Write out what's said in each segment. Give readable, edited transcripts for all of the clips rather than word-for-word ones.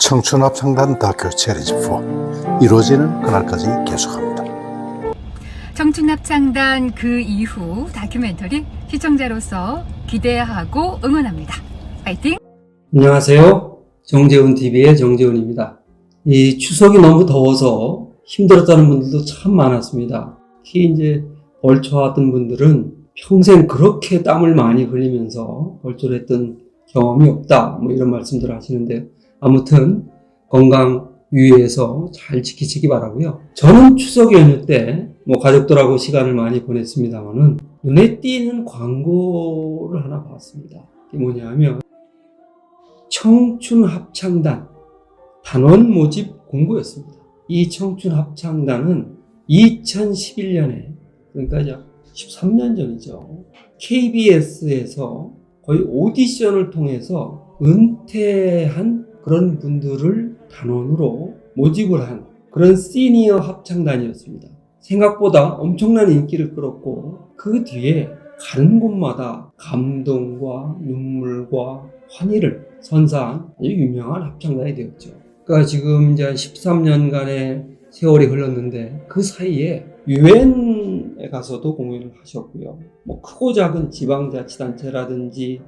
청춘합창단 다큐 시리즈 4 이루어지는 그날까지 계속합니다. 청춘합창단 그 이후 다큐멘터리 시청자로서 기대하고 응원합니다. 파이팅! 안녕하세요. 정재훈TV의 정재훈입니다. 이 추석이 너무 더워서 힘들었다는 분들도 참 많았습니다. 특히 이제 벌초하던 분들은 평생 그렇게 땀을 많이 흘리면서 벌초를 했던 경험이 없다, 이런 말씀들을 하시는데, 아무튼 건강 유의해서 잘 지키시기 바라고요. 저는 추석 연휴 때 가족들하고 시간을 많이 보냈습니다만은 눈에 띄는 광고를 하나 봤습니다. 이게 뭐냐면 청춘합창단 단원 모집 공고였습니다. 이 청춘합창단은 2011년에, 그러니까 이제 13년 전이죠. KBS에서 거의 오디션을 통해서 은퇴한 그런 분들을 단원으로 모집을 한 그런 시니어 합창단이었습니다. 생각보다 엄청난 인기를 끌었고, 그 뒤에 가는 곳마다 감동과 눈물과 환희를 선사한 아주 유명한 합창단이 되었죠. 그러니까 지금 이제 13년간의 세월이 흘렀는데, 그 사이에 유엔에 가서도 공연을 하셨고요. 크고 작은 지방자치단체라든지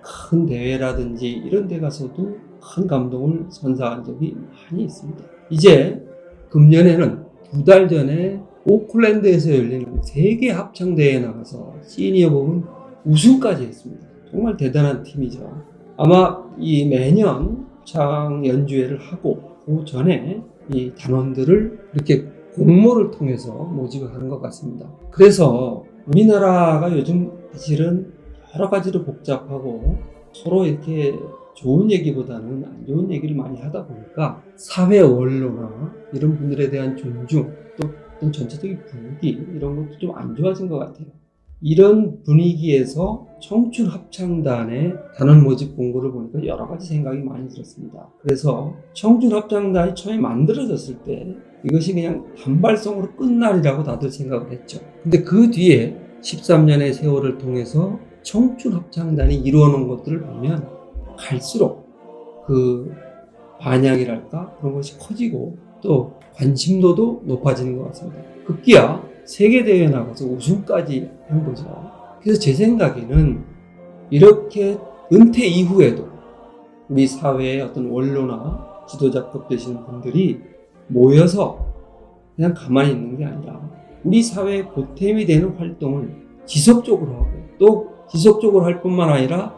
큰 대회라든지 이런 데 가서도 큰 감동을 선사한 적이 많이 있습니다. 이제 금년에는 2달 전에 오클랜드에서 열리는 세계 합창대회에 나가서 시니어 부분 우승까지 했습니다. 정말 대단한 팀이죠. 아마 이 매년 합창 연주회를 하고 그 전에 이 단원들을 이렇게 공모를 통해서 모집을 하는 것 같습니다. 그래서 우리나라가 요즘 사실은 여러 가지로 복잡하고 서로 이렇게 좋은 얘기보다는 안 좋은 얘기를 많이 하다 보니까 사회 원로나 이런 분들에 대한 존중, 또 전체적인 분위기 이런 것도 좀 안 좋아진 것 같아요. 이런 분위기에서 청춘합창단의 단원 모집 공고를 보니까 여러 가지 생각이 많이 들었습니다. 그래서 청춘합창단이 처음에 만들어졌을 때 이것이 그냥 단발성으로 끝날이라고 다들 생각을 했죠. 근데 그 뒤에 13년의 세월을 통해서 청춘합창단이 이루어놓은 것들을 보면 갈수록 그 반향이랄까 그런 것이 커지고 또 관심도도 높아지는 것 같습니다. 급기야 세계대회에 나가서 우승까지 한 거죠. 그래서 제 생각에는 이렇게 은퇴 이후에도 우리 사회의 어떤 원로나 지도자급 되시는 분들이 모여서 그냥 가만히 있는 게 아니라 우리 사회의 보탬이 되는 활동을 지속적으로 하고, 또 지속적으로 할 뿐만 아니라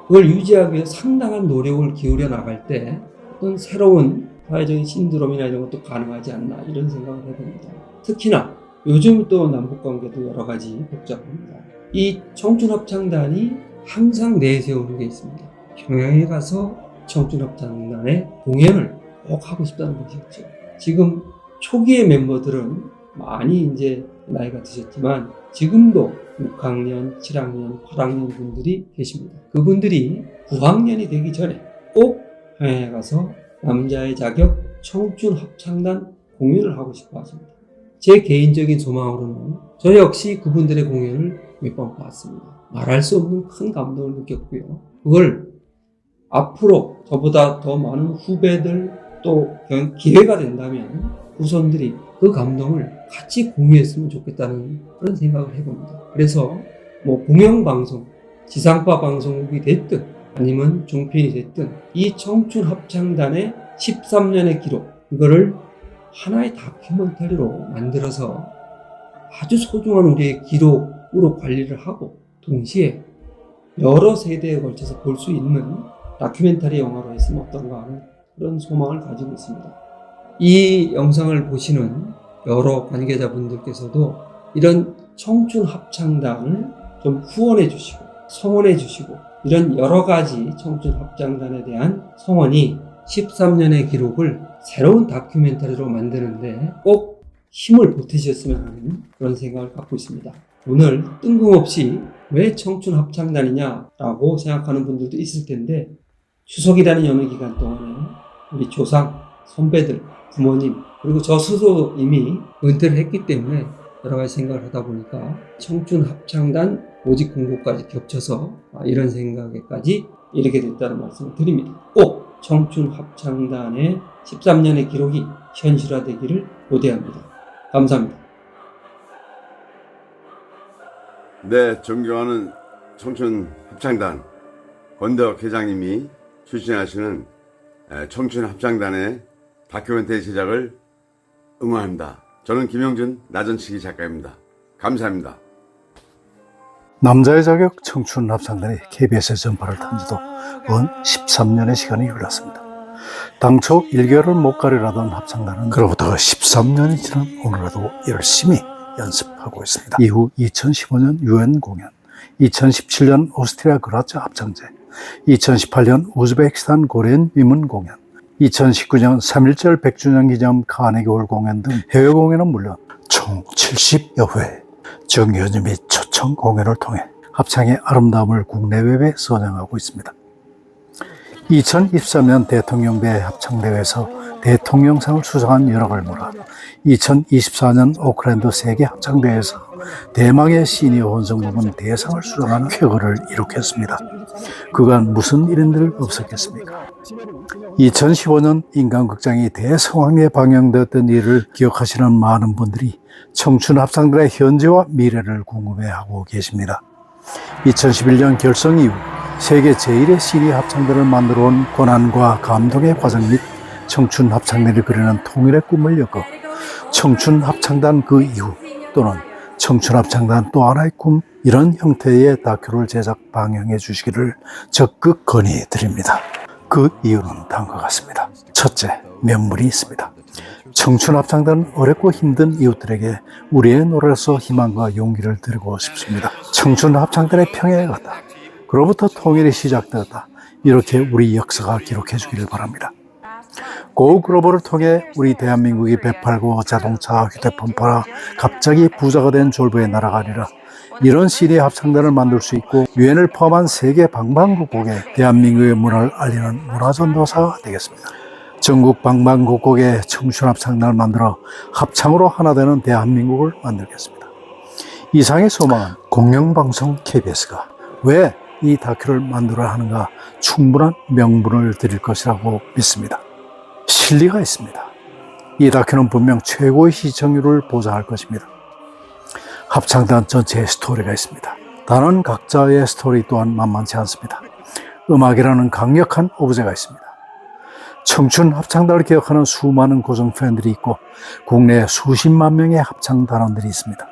그걸 유지하기 위해 상당한 노력을 기울여 나갈 때 어떤 새로운 사회적인 신드롬이나 이런 것도 가능하지 않나, 이런 생각을 해봅니다. 특히나 요즘 또 남북관계도 여러 가지 복잡합니다. 이 청춘합창단이 항상 내세우는 게 있습니다. 평양에 가서 청춘합창단의 공연을 꼭 하고 싶다는 것이었죠. 지금 초기의 멤버들은 많이 이제 나이가 드셨지만 지금도 6학년, 7학년, 8학년 분들이 계십니다. 그분들이 9학년이 되기 전에 꼭 평양에 가서 남자의 자격 청춘합창단 공연을 하고 싶어 하십니다. 제 개인적인 소망으로는 저 역시 그분들의 공연을 몇 번 봤습니다. 말할 수 없는 큰 감동을 느꼈고요. 그걸 앞으로 저보다 더 많은 후배들, 또 기회가 된다면 후손들이 그 감동을 같이 공유했으면 좋겠다는 그런 생각을 해봅니다. 그래서 공영방송, 지상파 방송국이 됐든 아니면 종편이 됐든 이 청춘합창단의 13년의 기록, 이거를 하나의 다큐멘터리로 만들어서 아주 소중한 우리의 기록으로 관리를 하고, 동시에 여러 세대에 걸쳐서 볼 수 있는 다큐멘터리 영화로 했으면 어떤가 하는 그런 소망을 가지고 있습니다. 이 영상을 보시는 여러 관계자분들께서도 이런 청춘합창단을 좀 후원해 주시고 성원해 주시고, 이런 여러 가지 청춘합창단에 대한 성원이 13년의 기록을 새로운 다큐멘터리로 만드는데 꼭 힘을 보태주셨으면 하는 그런 생각을 갖고 있습니다. 오늘 뜬금없이 왜 청춘합창단이냐라고 생각하는 분들도 있을 텐데, 추석이라는 연휴 기간 동안에 우리 조상, 선배들, 부모님, 그리고 저 스스로 이미 은퇴를 했기 때문에 여러 가지 생각을 하다 보니까 청춘합창단 모집 공고까지 겹쳐서 이런 생각에까지 이르게 됐다는 말씀을 드립니다. 꼭 청춘합창단의 13년의 기록이 현실화되기를 고대합니다. 감사합니다. 네, 존경하는 청춘합창단 권대혁 회장님이 추진하시는 청춘합창단의 다큐멘터리 제작을 응원합니다. 저는 김영준 나전치기 작가입니다. 감사합니다. 남자의 자격 청춘 합창단이 KBS에 전파를 탄 지도 은 13년의 시간이 흘렀습니다. 당초 1개월을 못 가리라던 합창단은 그로부터 13년이 지난 오늘에도 열심히 연습하고 있습니다. 이후 2015년 UN 공연, 2017년 오스트리아 그라츠 합창제, 2018년 우즈베키스탄 고레인 위문 공연, 2019년 3.1절 100주년 기념 카네기홀 공연 등 해외 공연은 물론 총 70여 회 정기연주 및 초청 공연을 통해 합창의 아름다움을 국내외에 선양하고 있습니다. 2023년 대통령배 합창대회에서 대통령상을 수상한 여력을 몰아 2024년 오클랜드 세계합창대회에서 대망의 시니어 혼성 부문 대상을 수상하는 쾌거를 이룩했습니다. 그간 무슨 일인들 없었겠습니까? 2015년 인간극장이 대성황리에 방영되었던 일을 기억하시는 많은 분들이 청춘합창단의 현재와 미래를 궁금해하고 계십니다. 2011년 결성 이후 세계 제1의 시니어 합창단을 만들어온 고난과 감동의 과정 및 청춘합창단이 그리는 통일의 꿈을 엮어 청춘합창단 그 이후 또는 청춘합창단 또 하나의 꿈, 이런 형태의 다큐를 제작 방영해 주시기를 적극 건의드립니다. 그 이유는 다음과 같습니다. 첫째, 명분이 있습니다. 청춘합창단은 어렵고 힘든 이웃들에게 우리의 노래로서 희망과 용기를 드리고 싶습니다. 청춘합창단의 평야에 갔다. 그로부터 통일이 시작되었다. 이렇게 우리 역사가 기록해 주기를 바랍니다. 고글로벌을 통해 우리 대한민국이 배팔고 자동차, 휴대폰 팔아 갑자기 부자가 된 졸부의 나라가 아니라 이런 시니어 합창단을 만들 수 있고 유엔을 포함한 세계 방방곡곡에 대한민국의 문화를 알리는 문화전도사가 되겠습니다. 전국 방방곡곡에 청춘합창단을 만들어 합창으로 하나 되는 대한민국을 만들겠습니다. 이상의 소망은 공영방송 KBS가 왜 이 다큐를 만들어야 하는가 충분한 명분을 드릴 것이라고 믿습니다. 실리가 있습니다. 이 다큐는 분명 최고의 시청률을 보장할 것입니다. 합창단 전체의 스토리가 있습니다. 단원 각자의 스토리 또한 만만치 않습니다. 음악이라는 강력한 오브제가 있습니다. 청춘 합창단을 기억하는 수많은 고정 팬들이 있고 국내 수십만 명의 합창 단원들이 있습니다.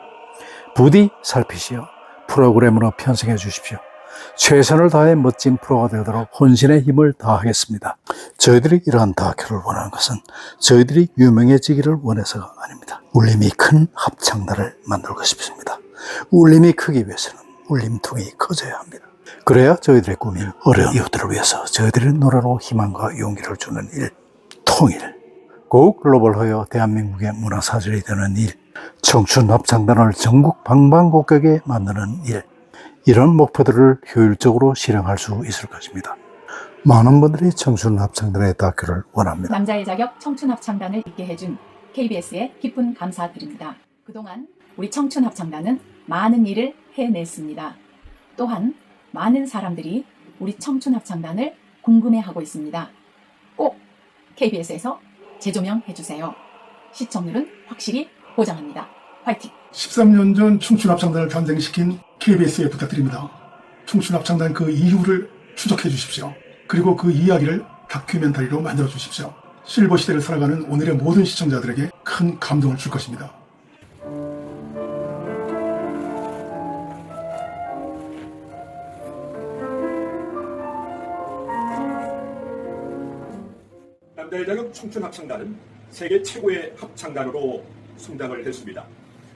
부디 살피시어 프로그램으로 편성해 주십시오. 최선을 다해 멋진 프로가 되도록 혼신의 힘을 다하겠습니다. 저희들이 이러한 다큐를 원하는 것은 저희들이 유명해지기를 원해서가 아닙니다. 울림이 큰 합창단을 만들고 싶습니다. 울림이 크기 위해서는 울림통이 커져야 합니다. 그래야 저희들의 꿈인 어려운 이웃들을 위해서 저희들의 노래로 희망과 용기를 주는 일, 통일, 고 글로벌하여 대한민국의 문화사절이 되는 일, 청춘 합창단을 전국 방방곡곡에 만드는 일, 이런 목표들을 효율적으로 실행할 수 있을 것입니다. 많은 분들이 청춘 합창단의 다큐를 원합니다. 남자의 자격 청춘 합창단을 있게 해준 KBS에 깊은 감사드립니다. 그동안 우리 청춘 합창단은 많은 일을 해냈습니다. 또한 많은 사람들이 우리 청춘 합창단을 궁금해하고 있습니다. 꼭 KBS에서 재조명해 주세요. 시청률은 확실히 보장합니다. 화이팅! 13년 전 청춘합창단을 탄생시킨 KBS에 부탁드립니다. 청춘합창단 그 이유를 추적해 주십시오. 그리고 그 이야기를 다큐멘터리로 만들어 주십시오. 실버 시대를 살아가는 오늘의 모든 시청자들에게 큰 감동을 줄 것입니다. 남자의 자격 청춘합창단은 세계 최고의 합창단으로 성장을 했습니다.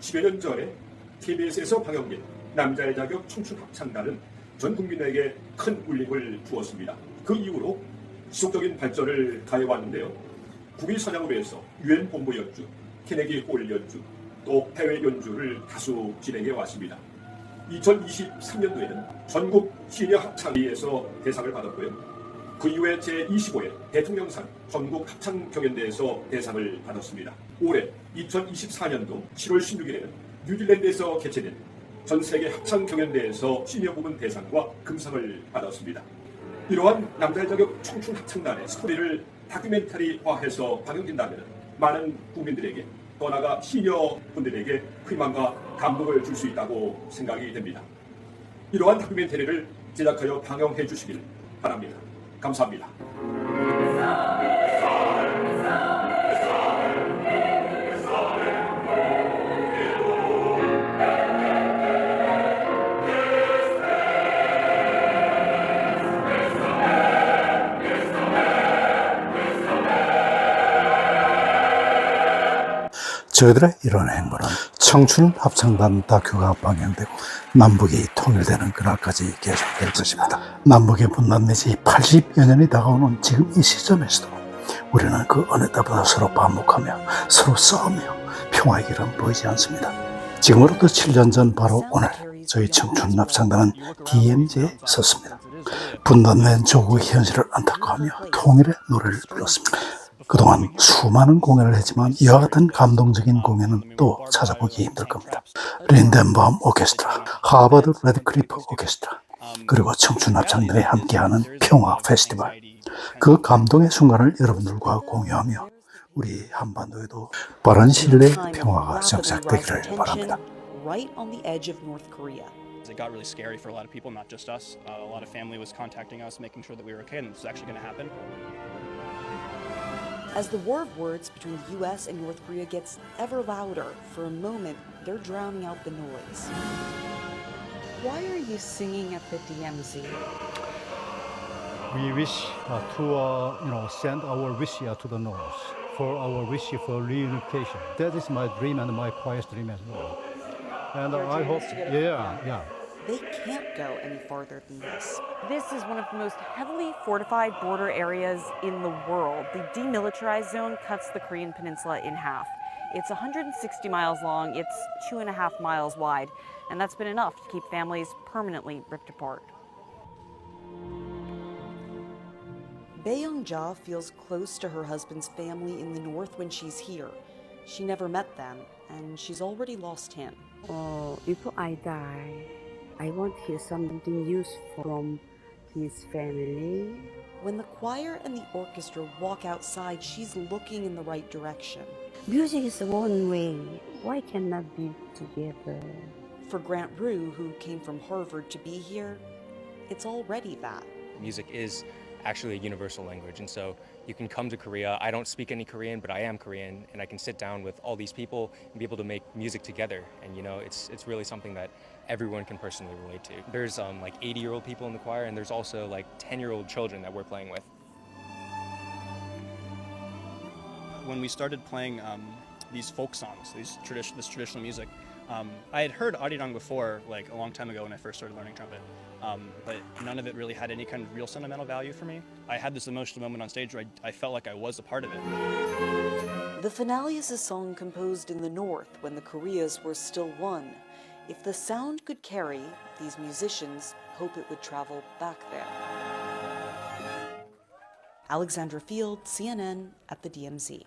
10여 년 전에 KBS에서 방영된 남자의 자격 청춘합창단은 전 국민에게 큰 울림을 주었습니다. 그 이후로 지속적인 발전을 가해왔는데요. 국위 선양을 위해서 UN 본부 연주, 케네디 홀 연주, 또 해외 연주를 다수 진행해 왔습니다. 2023년도에는 전국 시니어 합창대회에서 대상을 받았고요. 그 이후에 제25회 대통령상 전국 합창경연대회에서 대상을 받았습니다. 올해 2024년도 7월 16일에는 뉴질랜드에서 개최된 전세계 합창경연대회에서 시니어 부문 대상과 금상을 받았습니다. 이러한 남자의 자격 청춘 합창단의 스토리를 다큐멘터리화해서 방영된다면 많은 국민들에게 더 나아가 시니어 분들에게 희망과 감동을 줄 수 있다고 생각이 됩니다. 이러한 다큐멘터리를 제작하여 방영해 주시길 바랍니다. 감사합니다. 저희들의 이런 행보는 청춘 합창단 다큐가 방영되고 남북이 통일되는 그날까지 계속될 것입니다. 남북의 분단 내지 80여 년이 다가오는 지금 이 시점에서도 우리는 그 어느 때보다 서로 반목하며 서로 싸우며 평화의 길은 보이지 않습니다. 지금으로부터 7년 전 바로 오늘 저희 청춘 합창단은 DMZ에 섰습니다. 분단된 조국의 현실을 안타까워하며 통일의 노래를 불렀습니다. 그동안 수많은 공연을 했지만 이와 같은 감동적인 공연은 또 찾아보기 힘들 겁니다. 린덴바움 오케스트라, 하버드 레드클리프 오케스트라, 그리고 청춘 합창단이 함께하는 평화 페스티벌. 그 감동의 순간을 여러분들과 공유하며 우리 한반도에도 빠른 시일 내에 평화가 정착되기를 바랍니다. Right on the edge of North Korea. It got really scary for a lot of people, not just us. A lot of family was contacting us, making sure that we were okay and this was actually going to happen. As the war of words between the US and North Korea gets ever louder, for a moment, they're drowning out the noise. Why are you singing at the DMZ? We wish to send our wish to the North for our wish for reunification. That is my dream and my quiet dream as well. And I hope, yeah. They can't go any farther than this. This is one of the most heavily fortified border areas in the world. The demilitarized zone cuts the Korean peninsula in half. It's 160 miles long, it's 2.5 miles wide, and that's been enough to keep families permanently ripped apart. Bae Young-ja feels close to her husband's family in the north when she's here. She never met them, and she's already lost him. If I die, I want to hear something useful from his family. When the choir and the orchestra walk outside, she's looking in the right direction. Music is one way. Why cannot be together? For Grant Rue, who came from Harvard to be here, it's already that. Music is actually a universal language, and so you can come to Korea. I don't speak any Korean, but I am Korean, and I can sit down with all these people and be able to make music together. And it's really something that everyone can personally relate to. There's like 80-year-old people in the choir, and there's also like 10-year-old children that we're playing with. When we started playing these folk songs, this traditional music, I had heard Arirang before, like a long time ago when I first started learning trumpet, but none of it really had any kind of real sentimental value for me. I had this emotional moment on stage where I felt like I was a part of it. The finale is a song composed in the north when the Koreas were still one. If the sound could carry, these musicians hope it would travel back there. Alexandra Field, CNN at the DMZ.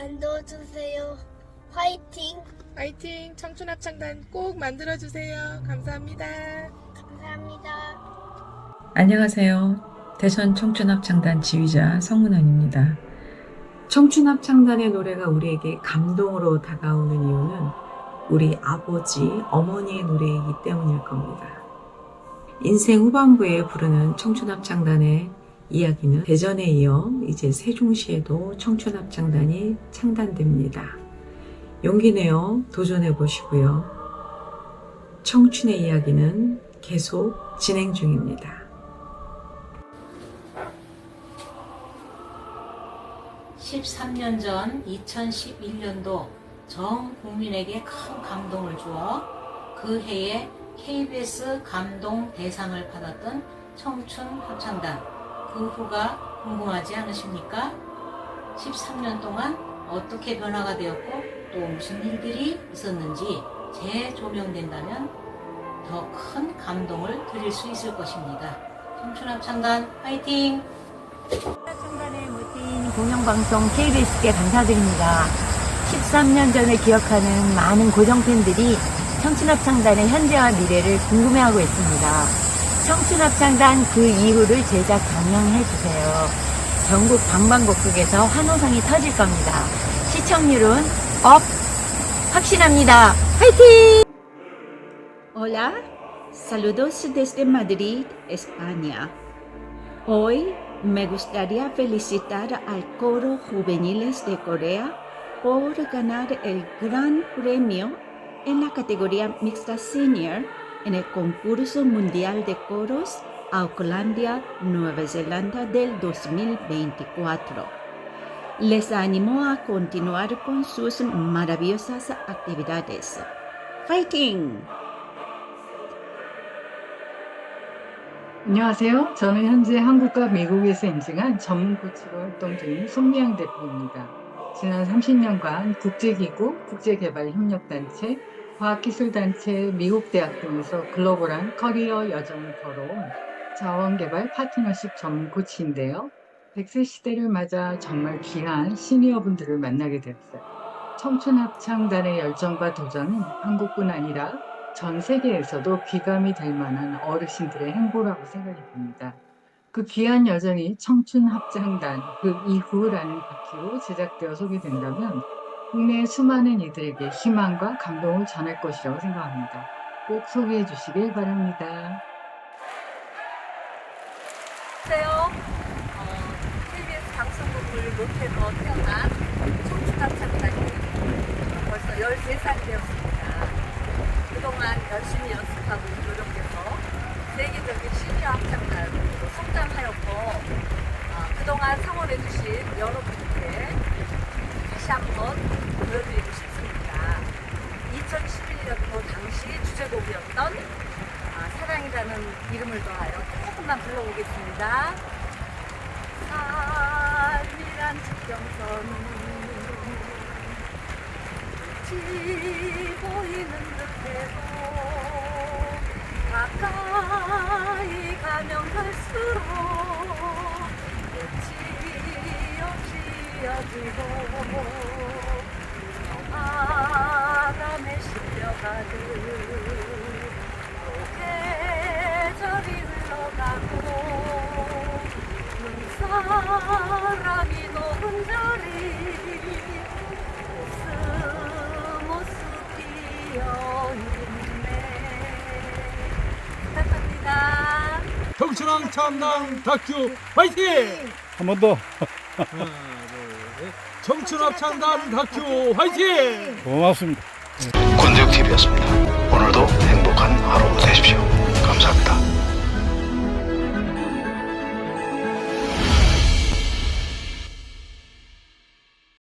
만들어주세요. 화이팅! 화이팅! 청춘합창단 꼭 만들어주세요. 감사합니다. 감사합니다. 안녕하세요. 대선 청춘합창단 지휘자 성문원입니다. 청춘합창단의 노래가 우리에게 감동으로 다가오는 이유는 우리 아버지, 어머니의 노래이기 때문일 겁니다. 인생 후반부에 부르는 청춘합창단의 이야기는 대전에 이어 이제 세종시에도 청춘합창단이 창단됩니다. 용기 내어 도전해 보시고요. 청춘의 이야기는 계속 진행 중입니다. (13년) 전 2011년도 전 국민에게 큰 감동을 주어 그 해에 KBS 감동 대상을 받았던 청춘합창단, 그 후가 궁금하지 않으십니까? 13년 동안 어떻게 변화가 되었고 또 무슨 일들이 있었는지 재조명된다면 더 큰 감동을 드릴 수 있을 것입니다. 청춘합창단 화이팅! 합창단의 멋진 공영방송 KBS께 감사드립니다. 13년 전을 기억하는 많은 고정팬들이 청춘합창단의 현재와 미래를 궁금해하고 있습니다. 청춘합창단 그 이후를 제작 강령해주세요. 전국 방방곡곡에서 환호성이 터질 겁니다. 시청률은 업! 확신합니다. 화이팅! Hola, saludos desde Madrid, España. Hoy me gustaría felicitar al Coro Juveniles de Corea por ganar el Gran Premio en la categoría Mixta Senior en el concurso mundial de coros Aucklandia, Nueva Zelanda del 2024. Les animo a continuar con sus maravillosas actividades. ¡Fighting! 안녕하세요. 저는 현재 한국과 미국에서 인증한 전문 코치로 활동 중인 손미영 대표입니다. 지난 30년간 국제기구, 국제개발협력단체, 과학기술단체, 미국 대학 등에서 글로벌한 커리어 여정을 걸어온 자원개발 파트너십 전문 코치인데요. 100세 시대를 맞아 정말 귀한 시니어분들을 만나게 되었어요. 청춘합창단의 열정과 도전은 한국뿐 아니라 전 세계에서도 귀감이 될 만한 어르신들의 행보라고 생각이 듭니다. 그 귀한 여정이 청춘합창단 그 이후라는 바퀴로 제작되어 소개된다면 국내의 수많은 이들에게 희망과 감동을 전할 것이라고 생각합니다. 꼭 소개해 주시길 바랍니다. 안녕하세요. KBS 방송국을 롯데로 태어난 청춘합창단이 벌써 13살이 되었습니다. 그동안 열심히 연습하고 노력해서 세계적인 시니어 합창단으로 성장하였고 그동안 성원해주신 여러분께 다시 한번 보여드리고 싶습니다. 2011년도 당시 주제곡이었던 사랑이라는 이름을 더하여 조금만 불러보겠습니다. 삶이란 지평선은 끝이 보이는 듯해도 가까이 가면 갈수록 끝이 없이 여지고 저 바람에 실려가듯 계절이 흘러가고 눈사람이 녹은 자리 청춘합창단 다큐 화이팅! 한 번 더. 청춘합창단 다큐 화이팅! 고맙습니다. 권대혁 TV였습니다. 오늘도